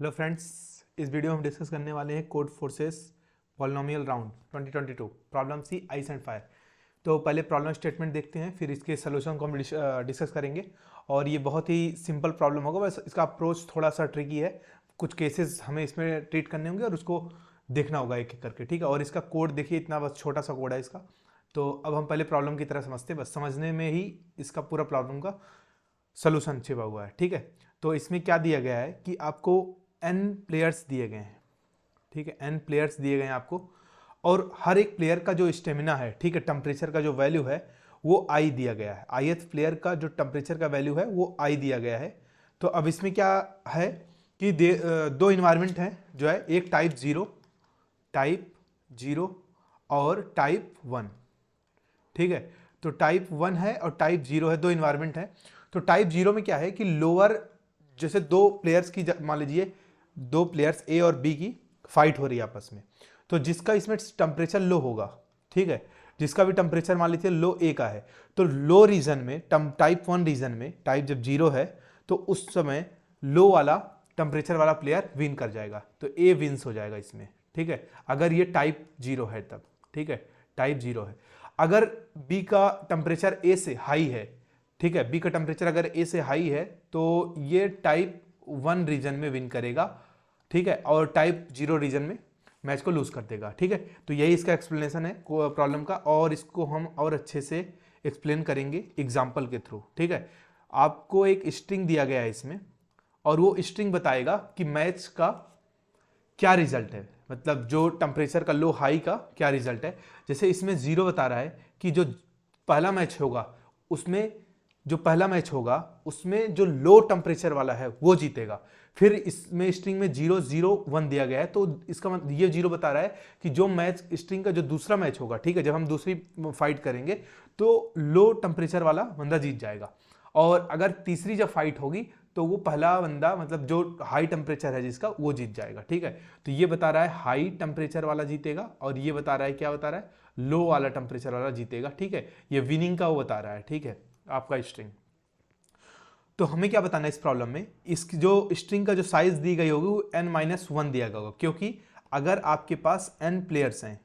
Hello friends, इस video में हम डिस्कस करने वाले हैं Codeforces polynomial round 2022 problem C ice and fire. तो पहले प्रॉब्लम स्टेटमेंट देखते हैं, फिर इसके सोल्यूशन को हम डिस्कस करेंगे। और ये बहुत ही सिंपल प्रॉब्लम होगा, बस इसका अप्रोच थोड़ा सा ट्रिकी है। कुछ केसेस हमें इसमें ट्रीट करने होंगे और उसको देखना होगा एक एक करके, ठीक है। और इसका कोड देखिए, इतना बस छोटा सा कोड है इसका। तो अब हम पहले प्रॉब्लम की तरह समझते हैं, बस समझने में ही इसका पूरा प्रॉब्लम का सोल्यूशन छिपा हुआ है, ठीक है। तो इसमें क्या दिया गया है कि आपको n प्लेयर्स दिए गए हैं, ठीक है। n प्लेयर्स दिए गए हैं आपको, और हर एक प्लेयर का जो स्टेमिना है, ठीक है, टेम्परेचर का जो वैल्यू है वो I दिया गया है। ith प्लेयर का जो टेम्परेचर का वैल्यू है वो I दिया गया है। तो अब इसमें क्या है कि दो इन्वायरमेंट हैं जो है, एक टाइप जीरो और टाइप 1, ठीक है। तो टाइप 1 है और टाइप 0 है, दो इन्वायरमेंट है। तो टाइप 0 में क्या है कि लोअर, जैसे दो प्लेयर्स की, मान लीजिए दो प्लेयर्स ए और बी की फाइट हो रही है आपस में, तो जिसका इसमें टेम्परेचर लो होगा, ठीक है, जिसका भी टेम्परेचर मान लीजिए लो ए का है, तो लो रीजन में, टाइप 1 रीजन में, टाइप जब 0 है तो उस समय लो वाला टेम्परेचर वाला प्लेयर विन कर जाएगा, तो ए विन्स हो जाएगा इसमें, ठीक है, अगर ये टाइप 0 है तब, ठीक है, टाइप 0 है। अगर बी का टेम्परेचर ए से हाई है, ठीक है, बी का टेम्परेचर अगर ए से हाई है तो ये टाइप 1 रीजन में विन करेगा, ठीक है, और टाइप 0 रीजन में मैच को लूज कर देगा, ठीक है। तो यही इसका एक्सप्लेनेशन है प्रॉब्लम का, और इसको हम और अच्छे से एक्सप्लेन करेंगे एग्जाम्पल के थ्रू, ठीक है। आपको एक स्ट्रिंग दिया गया है इसमें, और वो स्ट्रिंग बताएगा कि मैच का क्या रिजल्ट है, मतलब जो टेम्परेचर का लो हाई का क्या रिजल्ट है। जैसे इसमें 0 बता रहा है कि जो पहला मैच होगा उसमें जो लो टेम्परेचर वाला है वो जीतेगा। फिर इसमें स्ट्रिंग में 0 0 1 दिया गया है, तो इसका मतलब ये 0 बता रहा है कि जो मैच स्ट्रिंग का जो दूसरा मैच होगा, ठीक है, जब हम दूसरी फाइट करेंगे तो लो टेम्परेचर वाला बंदा जीत जाएगा। और अगर तीसरी जब फाइट होगी तो वो पहला बंदा, मतलब जो हाई टेम्परेचर है जिसका, वो जीत जाएगा, ठीक है। तो ये बता रहा है हाई टेम्परेचर वाला जीतेगा, और ये बता रहा है, क्या बता रहा है, लो वाला टेम्परेचर वाला जीतेगा, ठीक है। ये विनिंग का वो बता रहा है, ठीक है, आपका स्ट्रिंग। तो हमें क्या बताना है इस प्रॉब्लम में, इसकी जो स्ट्रिंग का जो साइज दी गई होगी वो n-1 दिया गया होगा, क्योंकि अगर आपके पास n प्लेयर्स हैं,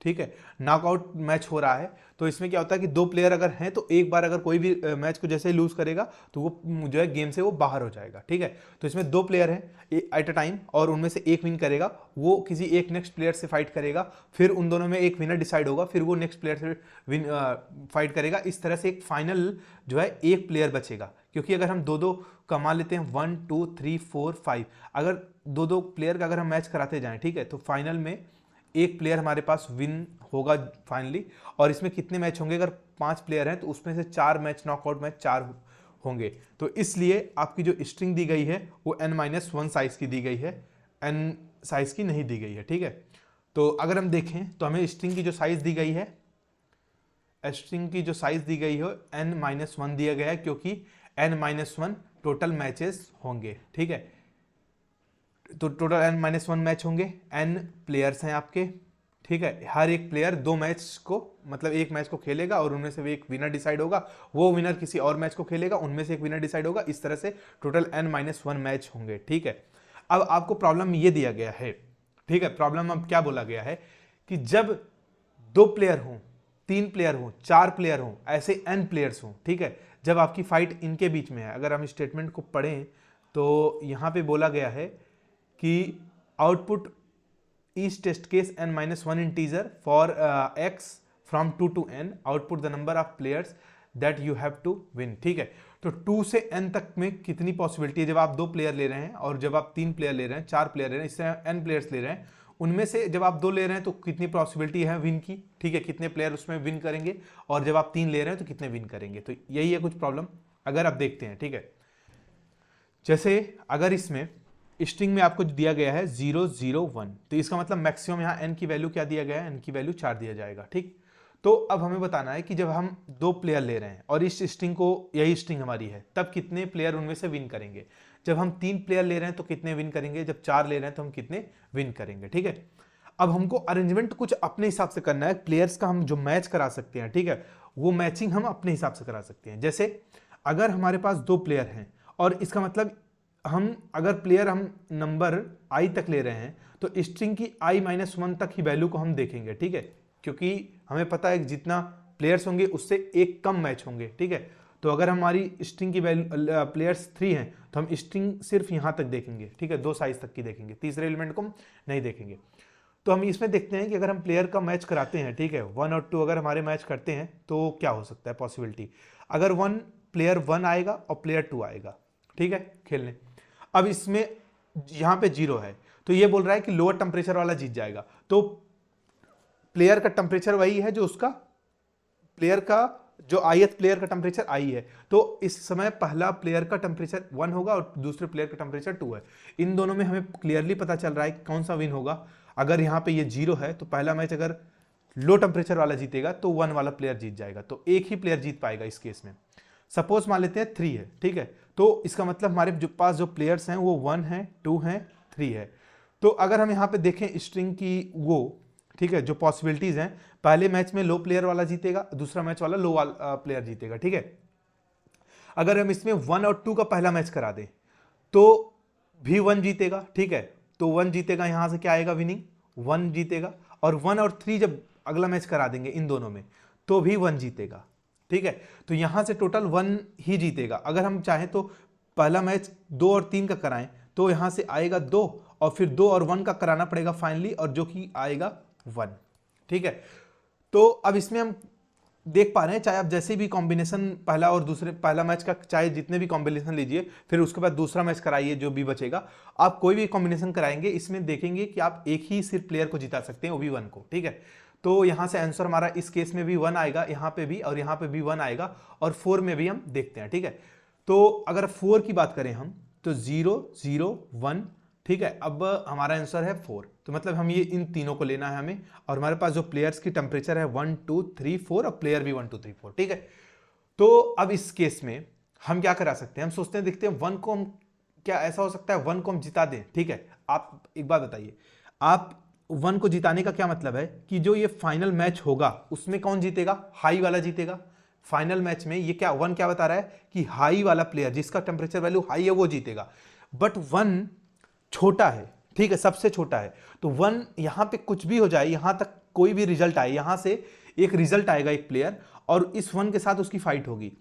ठीक है, नॉकआउट मैच हो रहा है, तो इसमें क्या होता है कि दो प्लेयर अगर हैं तो एक बार अगर कोई भी मैच को जैसे ही लूज करेगा तो वो जो है गेम से वो बाहर हो जाएगा, ठीक है। तो इसमें दो प्लेयर हैं एट अ टाइम, और उनमें से एक विन करेगा, वो किसी एक नेक्स्ट प्लेयर से फाइट करेगा, फिर उन दोनों में एक विनर डिसाइड होगा, फिर वो नेक्स्ट प्लेयर से विन फाइट करेगा। इस तरह से एक फाइनल जो है एक प्लेयर बचेगा, क्योंकि अगर हम दो दो कमा लेते हैं 1 2 3 4 5, अगर दो दो प्लेयर का अगर हम मैच कराते जाएं, ठीक है, तो फाइनल में एक प्लेयर हमारे पास विन होगा फाइनली। और इसमें कितने मैच होंगे, अगर 5 प्लेयर हैं तो उसमें से 4 मैच, नॉकआउट मैच 4 होंगे। तो इसलिए आपकी जो स्ट्रिंग दी गई है वो n-1 साइज की दी गई है, n साइज की नहीं दी गई है, ठीक है। तो अगर हम देखें तो हमें स्ट्रिंग की जो साइज दी गई है, n-1 दिया गया है, क्योंकि n-1 टोटल मैचेस होंगे, ठीक है। तो टोटल n-1 मैच होंगे, n प्लेयर्स हैं आपके, ठीक है। हर एक प्लेयर दो मैच को, मतलब एक मैच को खेलेगा और उनमें से एक विनर डिसाइड होगा, वो विनर किसी और मैच को खेलेगा, उनमें से एक विनर डिसाइड होगा, इस तरह से टोटल n-1 मैच होंगे, ठीक है। अब आपको प्रॉब्लम ये दिया गया है, ठीक है। प्रॉब्लम अब क्या बोला गया है कि जब 2 प्लेयर हों, 3 प्लेयर हों, 4 प्लेयर हों, ऐसे n प्लेयर्स हों, ठीक है, जब आपकी फाइट इनके बीच में है। अगर हम स्टेटमेंट को पढ़ें तो यहां पे बोला गया है कि output each test case n-1 integer for x from 2 to n, output the number of players that you have to win, ठीक है। तो 2 से n तक में कितनी पॉसिबिलिटी है, जब आप 2 प्लेयर ले रहे हैं और जब आप 3 प्लेयर ले रहे हैं, 4 प्लेयर ले रहे हैं, इससे n प्लेयर्स ले रहे हैं, उनमें से जब आप 2 ले रहे हैं तो कितनी पॉसिबिलिटी है विन की, ठीक है, कितने प्लेयर उसमें विन करेंगे, और जब आप 3 ले रहे हैं तो कितने विन करेंगे। तो यही है कुछ प्रॉब्लम। अगर आप देखते हैं, ठीक है, जैसे अगर इसमें स्ट्रिंग में आपको दिया गया है 0 0 1, तो इसका मतलब मैक्सिमम यहाँ n की वैल्यू क्या दिया गया है, n की वैल्यू 4 दिया जाएगा, ठीक। तो अब हमें बताना है कि जब हम 2 प्लेयर ले रहे हैं और इस स्ट्रिंग को, यही स्ट्रिंग हमारी है, तब कितने प्लेयर उनमें से विन करेंगे। जब हम 3 प्लेयर ले रहे हैं तो कितने विन करेंगे, जब 4 ले रहे हैं तो हम कितने विन करेंगे, ठीक है। अब हमको अरेंजमेंट कुछ अपने हिसाब से करना है, प्लेयर्स का हम जो मैच करा सकते हैं, ठीक है, वो मैचिंग हम अपने हिसाब से करा सकते हैं। जैसे अगर हमारे पास 2 प्लेयर हैं और इसका मतलब हम अगर प्लेयर हम नंबर आई तक ले रहे हैं तो स्ट्रिंग की i-1 तक ही वैल्यू को हम देखेंगे, ठीक है, क्योंकि हमें पता है कि जितना प्लेयर्स होंगे उससे एक कम मैच होंगे, ठीक है। तो अगर हमारी स्ट्रिंग की वैल्यू प्लेयर्स 3 हैं तो हम स्ट्रिंग सिर्फ यहाँ तक देखेंगे, ठीक है, 2 साइज तक की देखेंगे, तीसरे एलिमेंट को हम नहीं देखेंगे। तो हम इसमें देखते हैं कि अगर हम प्लेयर का मैच कराते हैं, ठीक है, 1 और 2 अगर हमारे मैच करते हैं तो क्या हो सकता है पॉसिबिलिटी। अगर प्लेयर 1 आएगा और प्लेयर 2 आएगा, ठीक है, खेलने। अब इसमें यहाँ पे 0 है तो ये बोल रहा है कि लोअर टेम्परेचर वाला जीत जाएगा। तो प्लेयर का टेम्परेचर वही है जो उसका प्लेयर का जो ith प्लेयर का टेम्परेचर आई है, तो इस समय पहला प्लेयर का टेम्परेचर 1 होगा और दूसरे प्लेयर का टेम्परेचर 2 है। इन दोनों में हमें क्लियरली पता चल रहा है कि कौन सा विन होगा। अगर यहाँ पे ये 0 है तो पहला मैच अगर लो टेम्परेचर वाला जीतेगा तो 1 वाला प्लेयर जीत जाएगा, तो एक ही प्लेयर जीत पाएगा इस केस में। सपोज मान लेते हैं 3 है, ठीक है, तो इसका मतलब हमारे पास जो प्लेयर्स हैं वो 1 है, 2 है, 3 है। तो अगर हम यहाँ पे देखें स्ट्रिंग की वो, ठीक है, जो पॉसिबिलिटीज हैं, पहले मैच में लो प्लेयर वाला जीतेगा, दूसरा मैच वाला लो वाला प्लेयर जीतेगा, ठीक है। अगर हम इसमें 1 और 2 का पहला मैच करा दें तो भी 1 जीतेगा, ठीक है, तो 1 जीतेगा, यहां से क्या आएगा विनिंग, 1 जीतेगा। और 1 और 3 जब अगला मैच करा देंगे इन दोनों में तो भी 1 जीतेगा, ठीक है। तो यहां से टोटल 1 ही जीतेगा। अगर हम चाहें तो पहला मैच 2 और 3 का कराएं तो यहां से आएगा 2 और फिर 2 और 1 का कराना पड़ेगा फाइनली, और जो कि आएगा 1, ठीक है। तो अब इसमें हम देख पा रहे हैं, चाहे आप जैसे भी कॉम्बिनेशन पहला मैच का चाहे जितने भी कॉम्बिनेशन लीजिए, फिर उसके बाद दूसरा मैच कराइए, जो भी बचेगा आप कोई भी कॉम्बिनेशन कराएंगे, इसमें देखेंगे कि आप एक ही सिर्फ प्लेयर को जिता सकते हैं, वो भी 1 को, ठीक है। तो यहां से आंसर हमारा इस केस में भी 1 आएगा, यहां पे भी और यहां पे भी 1 आएगा, और 4 में भी हम देखते हैं, ठीक है। तो अगर 4 की बात करें हम तो 0 0 1, ठीक है। अब हमारा आंसर है 4, तो मतलब हम ये इन तीनों को लेना है हमें, और हमारे पास जो प्लेयर्स की टेम्परेचर है 1 2 3 4 और प्लेयर भी 1 2 3 4, ठीक है। तो अब इस केस में हम क्या करा सकते हैं, हम सोचते हैं, देखते हैं 1 को हम, क्या ऐसा हो सकता है 1 को हम जिता दें, ठीक है। आप एक बात बताइए, आप 1 को जिताने का क्या मतलब है कि जो ये फाइनल मैच होगा उसमें कौन जीतेगा, हाई वाला जीतेगा। फाइनल मैच में ये क्या 1 क्या बता रहा है कि हाई वाला प्लेयर जिसका टेम्परेचर वैल्यू हाई है वो जीतेगा, बट 1 छोटा है, ठीक है, सबसे छोटा है। तो 1 यहां पे कुछ भी हो जाए, यहां तक कोई भी रिजल्ट आए, यहां से एक रिजल्ट आएगा एक प्लेयर और इस 1 के साथ उसकी फाइट होगी,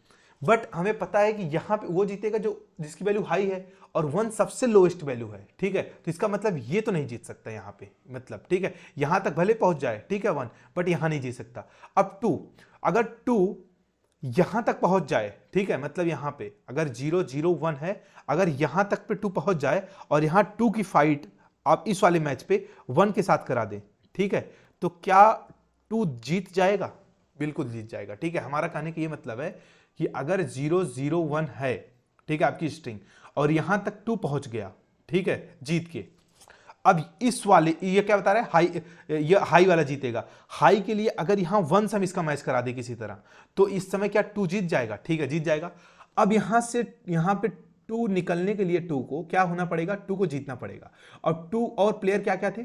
बट हमें पता है कि यहां पे वो जीतेगा जो जिसकी वैल्यू हाई है, और 1 सबसे लोएस्ट वैल्यू है, ठीक है। तो इसका मतलब ये तो नहीं जीत सकता यहां पे, मतलब, ठीक है, यहां तक भले पहुंच जाए, ठीक है 1, बट यहां नहीं जीत सकता। अब 2, अगर 2 यहां तक पहुंच जाए, ठीक है, मतलब यहां पे अगर 0 0 1 है, अगर यहां तक पे 2 पहुंच जाए और यहां 2 की फाइट आप इस वाले मैच पे 1 के साथ करा दें, ठीक है, तो क्या 2 जीत जाएगा, बिल्कुल जीत जाएगा, ठीक है। हमारा कहने का ये मतलब है कि अगर 0 0 1 है, ठीक है, आपकी स्ट्रिंग, और यहां तक 2 पहुंच गया, ठीक है, जीत के, अब इस वाले ये क्या बता रहा है, ये हाई वाला जीतेगा। हाई के लिए अगर यहां 1 से हम इसका मैच करा दे किसी तरह, तो इस समय क्या 2 जीत जाएगा, ठीक है, जीत जाएगा। अब यहां से यहां पे 2 निकलने के लिए 2 को क्या होना पड़ेगा, 2 को जीतना पड़ेगा, और 2 और प्लेयर क्या क्या थे,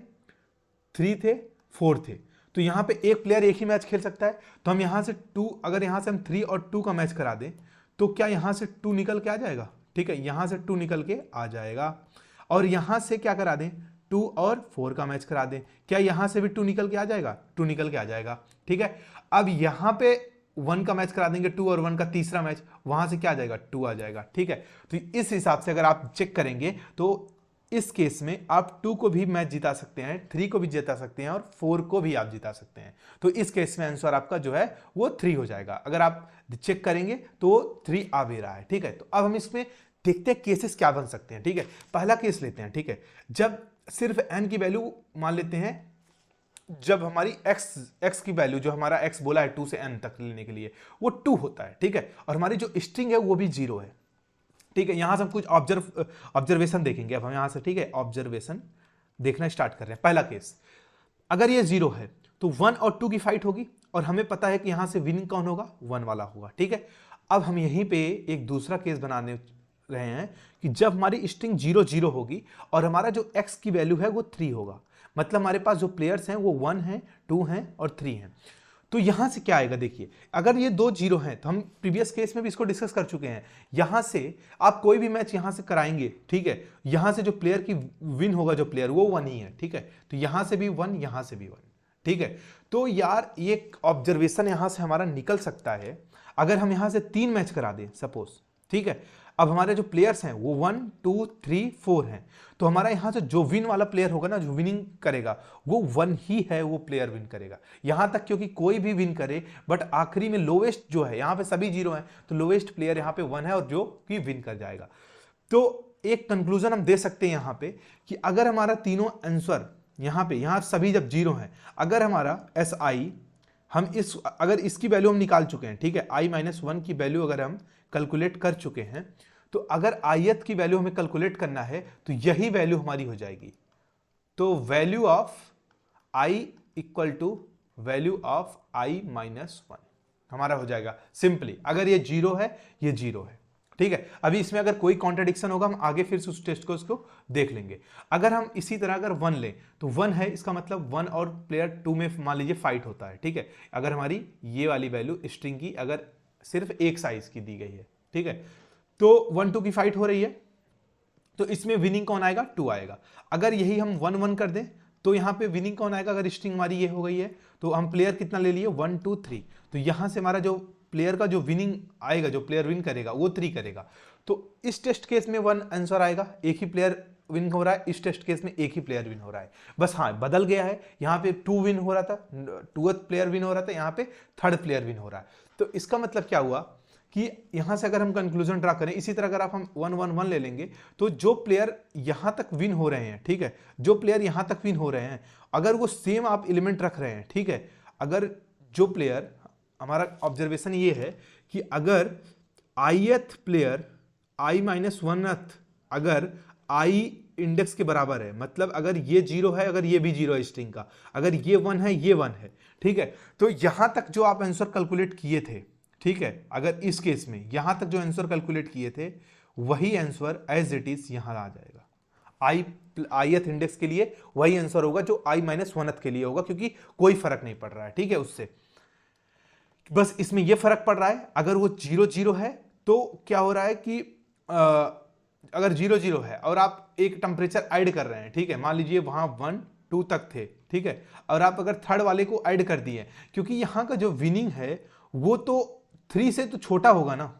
3 थे, 4 थे, तो यहां पे एक प्लेयर एक ही मैच खेल सकता है। तो हम यहां से 2, अगर यहां से हम 3 और 2 का मैच करा दें तो क्या यहां से 2 निकल के आ जाएगा, ठीक है, यहां से 2 निकल के आ जाएगा, और यहां से क्या करा दें, 2 और 4 का मैच करा दें, क्या यहां से भी 2 निकल के आ जाएगा, 2 निकल के आ जाएगा, ठीक है। अब यहां पे 1 का मैच करा देंगे, 2 और 1 का तीसरा मैच, वहां से क्या आ जाएगा, 2 आ जाएगा, ठीक है। तो इस हिसाब से अगर आप चेक करेंगे तो इस केस में आप 2 को भी मैच जिता सकते हैं, 3 को भी जिता सकते हैं, और 4 को भी आप जिता सकते हैं। तो इस केस में आंसर आपका जो है वो 3 हो जाएगा। अगर आप चेक करेंगे तो 3 आ भी रहा है, ठीक है। तो अब हम इसमें देखते हैं केसेस क्या बन सकते हैं, ठीक है। पहला केस लेते हैं, ठीक है, जब सिर्फ n की वैल्यू मान लेते हैं, जब हमारी x की वैल्यू जो हमारा x बोला है 2 से n तक लेने के लिए वो 2 होता है, ठीक है, और हमारी जो स्ट्रिंग है वो भी 0 है, ठीक है। यहां से हम कुछ ऑब्जर्वेशन देखेंगे अब हम यहां से, ठीक है, ऑब्जर्वेशन देखना स्टार्ट कर रहे हैं। पहला केस, अगर ये 0 है तो 1 और 2 की फाइट होगी, और हमें पता है कि यहां से विनिंग कौन होगा, 1 वाला होगा, ठीक है। अब हम यहीं पे एक दूसरा केस बनाने रहे हैं कि जब हमारी स्ट्रिंग 0 0 होगी और हमारा जो x की वैल्यू है वो 3 होगा, मतलब हमारे पास जो प्लेयर्स हैं वो 1 हैं, 2 हैं और 3 हैं। तो यहां से क्या आएगा देखिए, अगर ये दो जीरो हैं तो हम प्रीवियस केस में भी इसको डिस्कस कर चुके हैं, यहां से आप कोई भी मैच यहां से कराएंगे, ठीक है, यहां से जो प्लेयर की विन होगा जो प्लेयर वो 1 ही है, ठीक है, तो यहां से भी 1, यहां से भी 1, ठीक है। तो यार ये ऑब्जर्वेशन यहां से हमारा निकल सकता है, अगर हम यहां से 3 मैच करा दें सपोज, ठीक है, अब हमारे जो प्लेयर्स हैं वो 1 2 3 4 हैं, तो हमारा यहां से जो विन वाला प्लेयर होगा ना, जो विनिंग करेगा वो 1 ही है, वो प्लेयर विन करेगा यहां तक, क्योंकि कोई भी विन करे बट आखिरी में लोवेस्ट जो है, यहां पे सभी जीरो हैं तो लोवेस्ट प्लेयर यहां पे 1 है और जो कि विन कर जाएगा। तो एक कंक्लूजन हम दे सकते हैं यहां पे कि अगर हमारा तीनों आंसर यहां सभी जब जीरो हैं, अगर हमारा एस आई हम अगर इसकी वैल्यू हम निकाल चुके हैं, ठीक है, i-1 की वैल्यू अगर हम कैलकुलेट कर चुके हैं, तो अगर ith की वैल्यू हमें कैलकुलेट करना है तो यही वैल्यू हमारी हो जाएगी। तो value of i equal to value of i-1 हमारा हो जाएगा सिंपली, अगर ये जीरो है, ये जीरो है, ठीक है। अभी इसमें अगर कोई कॉन्ट्रडिक्शन होगा हम आगे फिर से उस टेस्ट को उसको देख लेंगे। अगर हम इसी तरह अगर 1 लें तो 1 है, इसका मतलब 1 और प्लेयर 2 में मान लीजिए फाइट होता है, ठीक है, अगर हमारी ये वाली वैल्यू स्ट्रिंग की अगर सिर्फ एक साइज की दी गई है, ठीक है, तो 1 2 की फाइट हो रही है, तो इसमें विनिंग कौन आएगा, 2 आएगा। अगर यही हम 1 1 कर दें तो यहां पे विनिंग कौन आएगा, अगर स्ट्रिंग हमारी ये हो गई है तो हम प्लेयर कितना ले लिए 1 2 3, तो यहां से हमारा जो प्लेयर का जो विनिंग आएगा, जो प्लेयर विन करेगा वो 3 करेगा। तो इस टेस्ट केस में 1 आंसर आएगा, एक ही प्लेयर विन हो रहा है, इस टेस्ट केस में एक ही प्लेयर विन हो रहा है, बस हाँ बदल गया है, यहाँ पे 2 विन हो रहा था, 2th प्लेयर विन हो रहा था, यहाँ पे 3rd प्लेयर विन हो रहा है। तो इसका मतलब क्या हुआ कि यहां से अगर हम कंक्लूजन ड्रा करें, इसी तरह अगर आप हम 1 1 1 ले लेंगे तो जो प्लेयर यहां तक विन हो रहे हैं, ठीक है, जो प्लेयर यहां तक विन हो रहे हैं, अगर वो सेम आप एलिमेंट रख रहे हैं, ठीक है, अगर जो प्लेयर, हमारा ऑब्जर्वेशन ये है कि अगर ith प्लेयर i-1th अगर i इंडेक्स के बराबर है, मतलब अगर ये जीरो है, अगर ये भी जीरो है स्ट्रिंग का, अगर ये 1 है, ये 1 है, ठीक है, तो यहां तक जो आप आंसर कैलकुलेट किए थे, ठीक है, अगर इस केस में यहां तक जो आंसर कैलकुलेट किए थे वही आंसर एज इट इज यहां आ जाएगा, ith इंडेक्स के लिए वही आंसर होगा जो i-1th के लिए होगा, क्योंकि कोई फर्क नहीं पड़ रहा है, ठीक है, उससे बस इसमें यह फर्क पड़ रहा है, अगर वो 0 0 है तो क्या हो रहा है कि अगर 0 0 है और आप एक टेम्परेचर ऐड कर रहे हैं, ठीक है, मान लीजिए वहां 1 2 तक थे, ठीक है, और आप अगर 3rd वाले को ऐड कर दिए, क्योंकि यहां का जो विनिंग है वो तो 3 से तो छोटा होगा ना,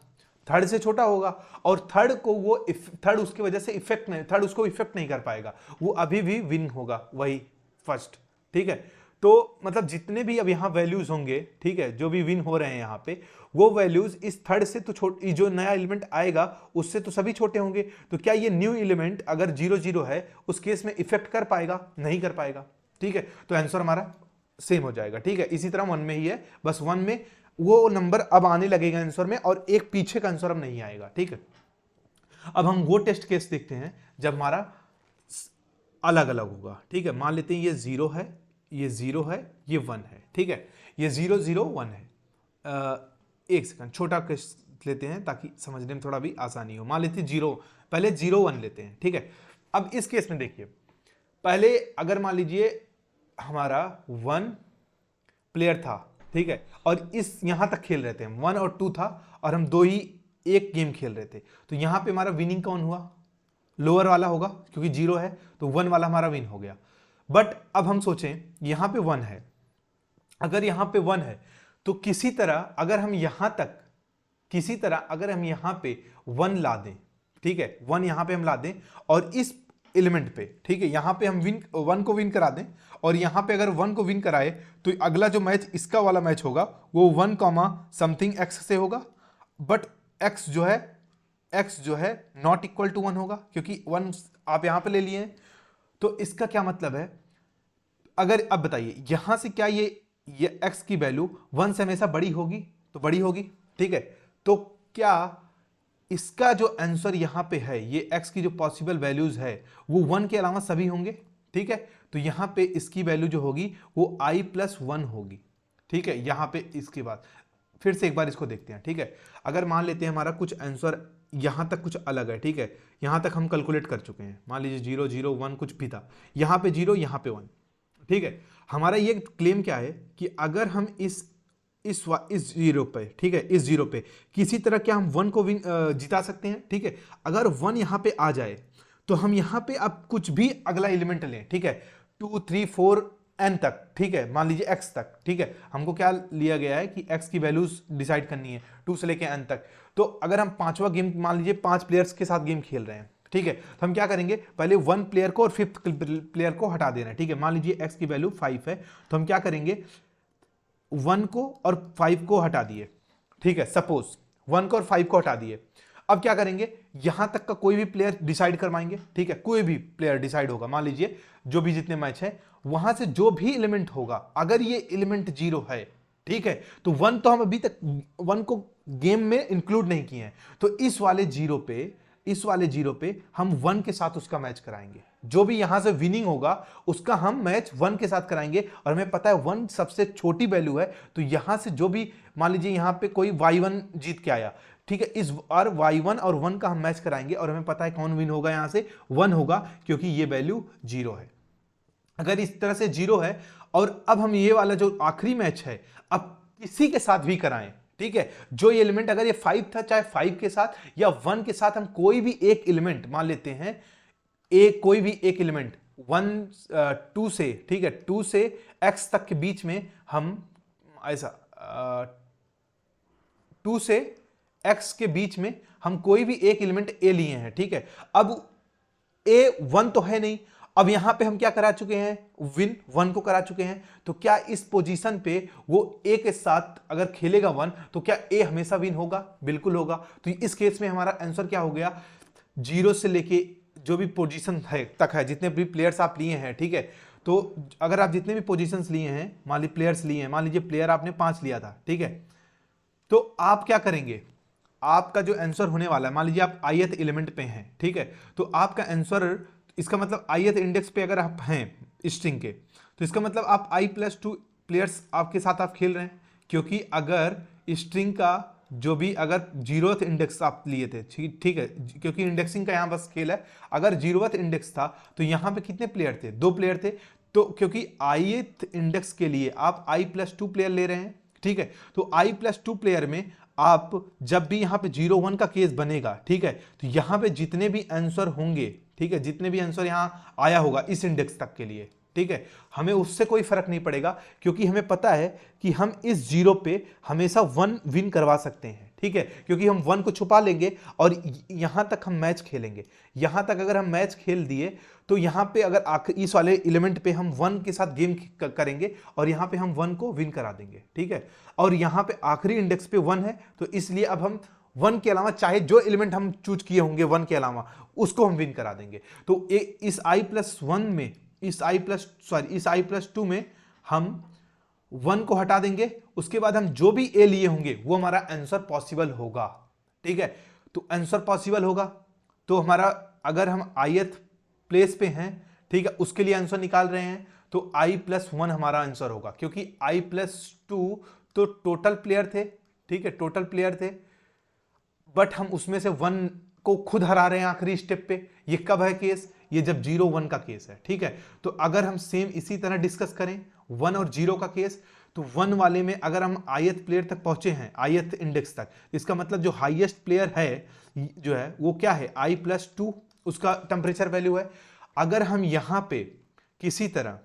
3rd से छोटा होगा, और 3rd को वो 3rd उसकी वजह से इफेक्ट नहीं, 3rd उसको इफेक्ट नहीं कर पाएगा, वो अभी भी विन होगा वही फर्स्ट, ठीक है। तो मतलब जितने भी अब यहाँ वैल्यूज होंगे, ठीक है, जो भी विन हो रहे हैं यहाँ पे, वो वैल्यूज इस 3rd से तो छोटे, जो नया एलिमेंट आएगा उससे तो सभी छोटे होंगे, तो क्या ये न्यू एलिमेंट अगर 0 0 है उस केस में इफेक्ट कर पाएगा, नहीं कर पाएगा, ठीक है, तो आंसर हमारा सेम हो जाएगा, ठीक है। इसी तरह 1 में ही है, बस 1 में वो नंबर अब आने लगेगा आंसर में और एक पीछे का आंसर अब नहीं आएगा, ठीक है। अब हम वो टेस्ट केस देखते हैं जब हमारा अलग अलग होगा, ठीक है, मान लेते हैं ये 0 है, ये 0 है, ये 1 है, ठीक है, ये 0 0 1 है। एक सेकंड छोटा केस लेते हैं ताकि समझने में थोड़ा भी आसानी हो, मान लेते हैं 0, पहले 0 1 लेते हैं, ठीक है। अब इस केस में देखिए, पहले अगर मान लीजिए हमारा 1 प्लेयर था, ठीक है, और इस यहां तक खेल रहे थे, 1 और 2 था और हम दो ही एक गेम खेल रहे थे, तो यहां पे हमारा विनिंग कौन हुआ, लोअर वाला होगा, क्योंकि 0 है तो 1 वाला हमारा विन हो गया। बट अब हम सोचें यहां पे 1 है, अगर यहां पे 1 है तो किसी तरह अगर हम यहां तक, किसी तरह अगर हम यहां पे 1 ला दें, ठीक है, 1 यहां पे हम ला दें और इस एलिमेंट पे, ठीक है, यहां पे हम 1 को विन करा दें और यहां पे अगर 1 को विन कराए तो अगला जो मैच इसका वाला मैच होगा वो 1 समथिंग x से होगा, बट x जो है नॉट इक्वल टू 1 होगा, क्योंकि 1 आप यहां पे ले लिए हैं। तो इसका क्या मतलब है, अगर अब बताइए यहां से क्या ये x की वैल्यू 1 से हमेशा बड़ी होगी, तो बड़ी होगी, ठीक है, तो क्या इसका जो आंसर यहां पे है, ये x की जो पॉसिबल वैल्यूज है वो 1 के अलावा सभी होंगे, ठीक है, तो यहां पे इसकी वैल्यू जो होगी वो i+1 होगी, ठीक है। यहां पे इसके बाद फिर से एक बार इसको देखते हैं, ठीक है, अगर मान लेते हैं हमारा कुछ आंसर यहां तक कुछ अलग है, ठीक है, यहां तक हम कैलकुलेट कर चुके हैं, मान लीजिए 0 0 1 कुछ भी था, यहां पे 0 यहां पे 1, ठीक है, हमारा ये क्लेम क्या है कि अगर हम इस इस जीरो पे, ठीक है, इस जीरो पे किसी तरह क्या हम 1 को जिता सकते हैं, ठीक है। अगर 1 यहाँ पे आ जाए तो हम यहाँ पे अब कुछ भी अगला एलिमेंट लें, ठीक है, 2 3 4 n तक, ठीक है, मान लीजिए x तक, ठीक है। हमको क्या लिया गया है कि x की वैल्यूज डिसाइड करनी है 2 से लेके n तक। तो अगर हम पांचवा गेम, मान लीजिए 5 प्लेयर्स के साथ गेम खेल रहे हैं, ठीक है, तो हम क्या करेंगे, पहले 1 प्लेयर को और 5th प्लेयर को हटा देना है, ठीक है। मान लीजिए x की वैल्यू 5 है, तो हम क्या करेंगे, 1 को और 5 को हटा दिए, ठीक है, सपोज 1 को और 5 को हटा दिए। अब क्या करेंगे, यहां तक का कोई भी प्लेयर डिसाइड करवाएंगे, ठीक है, कोई भी प्लेयर डिसाइड होगा, मान लीजिए जो भी जितने मैच है वहां से जो भी एलिमेंट होगा, अगर ये एलिमेंट 0 है, ठीक है, तो 1 तो हम अभी तक 1 को गेम में इंक्लूड नहीं किए हैं, तो इस वाले जीरो पे हम 1 के साथ उसका मैच कराएंगे। जो भी यहां से विनिंग होगा उसका हम मैच 1 के साथ कराएंगे, और हमें पता है 1 सबसे छोटी वैल्यू है, तो यहां से जो भी, मान लीजिए यहां पे कोई y1 जीत के आया, ठीक है, इस और y1 और 1 का हम मैच कराएंगे, और हमें पता है कौन विन होगा, यहां से 1 होगा, क्योंकि ये वैल्यू 0 है। अगर इस तरह से 0 है, और अब हम ये वाला जो आखिरी मैच है अब किसी के साथ भी कराएं, ठीक है, जो ये एलिमेंट, अगर ये 5 था, चाहे 5 के साथ या 1 के साथ, हम कोई भी एक एलिमेंट मान लेते हैं, कोई भी एक एलिमेंट 2 से, ठीक है, 2 से x तक के बीच में हम ऐसा 2 से x के बीच में हम कोई भी एक एलिमेंट a लिए हैं, ठीक है। अब a 1 तो है नहीं, अब यहां पे हम क्या करा चुके हैं, विन 1 को करा चुके हैं, तो क्या इस पोजीशन पे वो a के साथ अगर खेलेगा 1, तो क्या a हमेशा विन होगा, बिल्कुल होगा। तो इस केस में हमारा आंसर क्या हो गया, 0 से लेके जो भी पोजीशन है तक है, जितने भी प्लेयर्स आप लिए हैं, ठीक है, तो अगर आप जितने भी पोजीशंस लिए हैं, मान लीजिए प्लेयर्स लिए हैं, मान लीजिए प्लेयर आपने 5 लिया था, ठीक है, तो आप क्या करेंगे, आपका जो आंसर होने वाला है, मान लीजिए आप ith एलिमेंट पे हैं, ठीक है, तो आपका आंसर, इसका मतलब ith इंडेक्स पे अगर आप हैं स्ट्रिंग के, तो इसका मतलब आप i+2 प्लेयर्स आपके साथ आप खेल रहे हैं, क्योंकि अगर स्ट्रिंग का जो भी, अगर 0th इंडेक्स आप लिए थे, ठीक है, क्योंकि इंडेक्सिंग का यहां बस खेल है, अगर 0th इंडेक्स था तो यहां पे कितने प्लेयर थे, 2 प्लेयर थे, तो क्योंकि ith इंडेक्स के लिए आप i+2 प्लेयर ले रहे हैं, ठीक है, तो i+2 प्लेयर में आप जब भी यहां पे 0 1 का केस बनेगा, ठीक है, तो यहां पे जितने भी आंसर होंगे, ठीक है, जितने भी आंसर यहां आया होगा इस इंडेक्स तक के लिए, ठीक है, हमें उससे कोई फर्क नहीं पड़ेगा, क्योंकि हमें पता है कि हम इस 0 पे हमेशा 1 विन करवा सकते हैं, ठीक है, क्योंकि हम 1 को छुपा लेंगे और यहां तक हम मैच खेलेंगे। यहां तक अगर हम मैच खेल दिए तो यहां पे अगर आखिर इस वाले एलिमेंट पे हम 1 के साथ गेम करेंगे और यहां पे हम 1 को विन करा देंगे, ठीक है, और यहां पे आखिरी इंडेक्स पे 1 है, तो इसलिए अब हम 1 के अलावा चाहे जो एलिमेंट हम चूज किए होंगे 1 के अलावा, उसको हम विन करा देंगे। तो इस i+1 में, इस i+2 में हम 1 को हटा देंगे, उसके बाद हम जो भी a लिए होंगे वो हमारा आंसर पॉसिबल होगा, ठीक है। तो आंसर पॉसिबल होगा तो हमारा, अगर हम ith प्लेस पे हैं, ठीक है, उसके लिए आंसर निकाल रहे हैं, तो i+1 हमारा आंसर होगा, क्योंकि i+2 तो टोटल प्लेयर थे, ठीक है, टोटल प्लेयर थे, बट हम उसमें से 1 को खुद हरा रहे हैं आखिरी स्टेप पे। ये कब है केस, ये जब 0 1 का केस है, ठीक है। तो अगर हम सेम इसी तरह डिस्कस करें 1 और 0 का केस, तो 1 वाले में अगर हम ith प्लेयर तक पहुंचे हैं, ith इंडेक्स तक, इसका मतलब जो हाईएस्ट प्लेयर है जो है वो क्या है, i+2 उसका टेम्परेचर वैल्यू है। अगर हम यहां पे किसी तरह,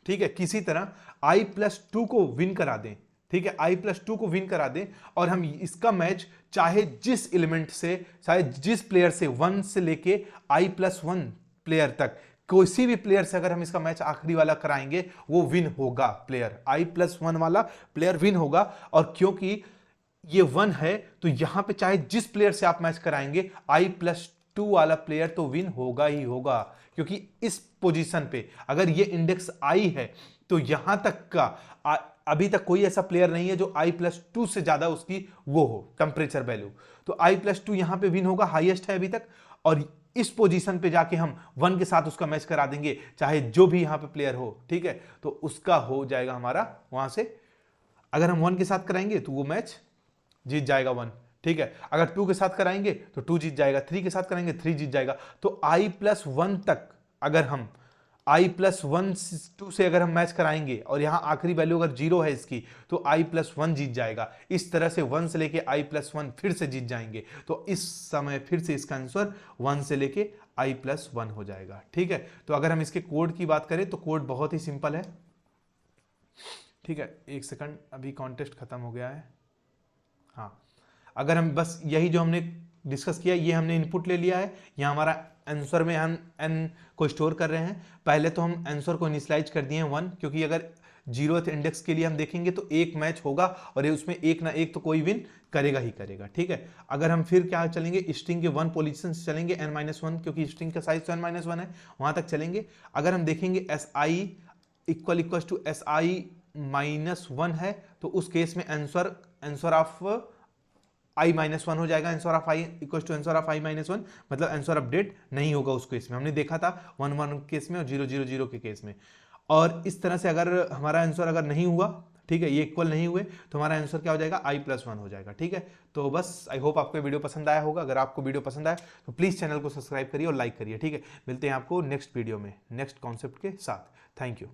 ठीक है, किसी तरह i+2 को विन करा दें, ठीक है, i+2 को विन करा दें, और हम इसका मैच चाहे जिस एलिमेंट से, चाहे जिस प्लेयर से, 1 से लेके i+1 प्लेयर तक, किसी भी प्लेयर से अगर हम इसका मैच आखिरी वाला कराएंगे, वो विन होगा, प्लेयर i+1 वाला प्लेयर विन होगा। और क्योंकि ये 1 है तो यहां पे चाहे जिस प्लेयर से आप मैच कराएंगे, i+2 वाला प्लेयर तो विन होगा ही होगा, क्योंकि इस पोजीशन पे अगर ये इंडेक्स i है तो यहां तक का अभी तक कोई ऐसा प्लेयर नहीं है जो i+2 से ज्यादा उसकी वो हो टेम्परेचर वैल्यू, तो i+2 यहां पे विन होगा, हाईएस्ट है अभी तक। और इस पोजीशन पे जाके हम 1 के साथ उसका मैच करा देंगे, चाहे जो भी यहां पे प्लेयर हो, ठीक है, तो उसका हो जाएगा हमारा वहां से, अगर हम 1 के साथ कराएंगे तो वो मैच जीत जाएगा 1, ठीक है, अगर 2 के साथ कराएंगे तो 2 जीत जाएगा, 3 के साथ कराएंगे 3 जीत जाएगा। तो i+1 तक अगर हम i+1 से अगर हम मैच कराएंगे और यहाँ आखिरी वैल्यू अगर 0 है इसकी, तो i+1 जीत जाएगा। इस तरह से 1 से लेके i+1 फिर से जीत जाएंगे। तो इस समय फिर से इसका आंसर 1 से लेके i+1 हो जाएगा। ठीक है, तो अगर हम इसके कोड की बात करें तो कोड बहुत ही सिंपल है। ठीक है, एक सेकंड, अभी कॉन्टेस्ट खत्म हो गया है। हाँ, अगर हम बस यही जो हमने डिस्कस किया ये हमने इनपुट ले लिया है, यहाँ हमारा आंसर में हम n को स्टोर कर रहे हैं। पहले तो हम आंसर को इनिशियलाइज कर दिए हैं 1, क्योंकि अगर 0th इंडेक्स के लिए हम देखेंगे तो एक मैच होगा और उसमें एक ना एक तो कोई विन करेगा ही करेगा। ठीक है, अगर हम फिर क्या चलेंगे, स्ट्रिंग के 1 पोजीशन से चलेंगे n-1, क्योंकि स्ट्रिंग का साइज तो n-1 है, वहां तक चलेंगे। अगर हम देखेंगे si = si-1 है, तो उस केस में आंसर ऑफ i-1 हो जाएगा। Answer of i = answer of i-1, मतलब आंसर अपडेट नहीं होगा उस केस में। हमने देखा था 1-1 केस में और 0-0-0 के केस में। और इस तरह से अगर हमारा आंसर अगर नहीं हुआ, ठीक है, ये इक्वल नहीं हुए, तो हमारा आंसर क्या हो जाएगा, i+1 हो जाएगा। ठीक है, तो बस आई होप आपको वीडियो पसंद आया होगा। अगर आपको वीडियो पसंद आया तो प्लीज़ चैनल को सब्सक्राइब करिए और लाइक करिए। ठीक है, मिलते हैं आपको नेक्स्ट वीडियो में नेक्स्ट कॉन्सेप्ट के साथ। Thank you.